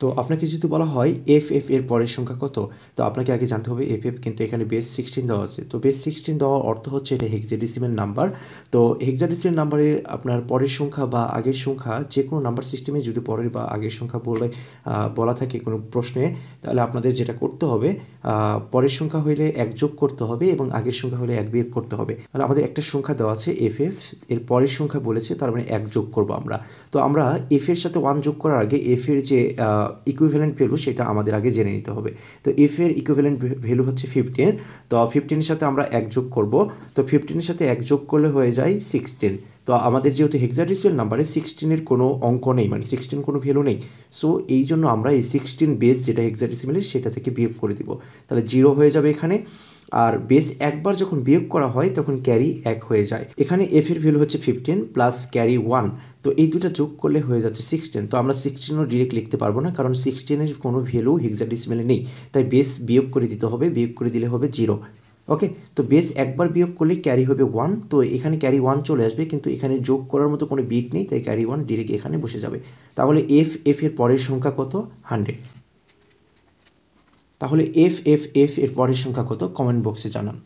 তো আপনাকে যদি বলা হয় এফ এফ এর পরের সংখ্যা কত, তো আপনাকে আগে জানতে হবে এফ এফ কিন্তু এখানে বেস 16 দেওয়া আছে। তো বেস 16 দেওয়ার অর্থ হচ্ছে এটা হেক্সাডেসিমাল নাম্বার। তো হেক্সাডেসিমাল নাম্বারের আপনার পরের সংখ্যা বা আগের সংখ্যা যে কোনো নাম্বার সিস্টেমে যদি পরের বা আগের সংখ্যা বলা থাকে কোনো প্রশ্নে, তাহলে আপনাদের যেটা করতে হবে পরের সংখ্যা হইলে এক যোগ করতে হবে এবং আগের সংখ্যা হলে এক বিয়োগ করতে হবে। তাহলে আমাদের একটা সংখ্যা দেওয়া আছে এফ এফ, এর পরের সংখ্যা বলেছে, তার মানে এক যোগ করবো আমরা। তো আমরা এফ এর সাথে 1 যোগ করার আগে এফ এর যে ইকুইভ্যালেন্ট ভ্যালু সেটা আমাদের আগে জেনে নিতে হবে। তো এফ এর ইকুইভ্যালেন্ট ভ্যালু হচ্ছে 15। তো 15 সাথে আমরা এক যোগ করব। তো 15 সাথে এক যোগ করলে হয়ে যায় 16। তো আমাদের যেহেতু হেক্সাডেসিমাল নাম্বারে 16 কোনো অঙ্ক নেই, মানে 16 কোনো ভ্যালু নেই। সো এই জন্য আমরা এই 16 বেস যেটা হেক্সাডেসিমালের সেটা থেকে বিয়োগ করে দিব। তাহলে 0 হয়ে যাবে এখানে। আর বেস একবার যখন বিয়োগ করা হয় তখন ক্যারি 1 হয়ে যায়। এখানে এফ এর ভ্যালু হচ্ছে 15 প্লাস ক্যারি 1। তো এই দুটো যোগ করলে হয়ে যাচ্ছে 16। তো আমরা 16ও ডিরেক্ট লিখতে পারবো না, কারণ 16 কোনো ভ্যালু হেক্সাডেসিমালে নেই। তাই বেস বিয়োগ করে দিতে হবে, বিয়োগ করে দিলে হবে 0। ওকে, তো বেস একবার বিয়োগ করলে ক্যারি হবে 1। তো এখানে ক্যারি 1 চলে আসবে, কিন্তু এখানে যোগ করার মতো কোনো বিট নেই, তাই ক্যারি 1 ডিরেক্ট এখানে বসে যাবে। তাহলে এফ এফ এর পরের সংখ্যা কত? 100। তাহলে এফ এফ এফ এর পরের সংখ্যা কত? কমেন্ট বক্সে জানান।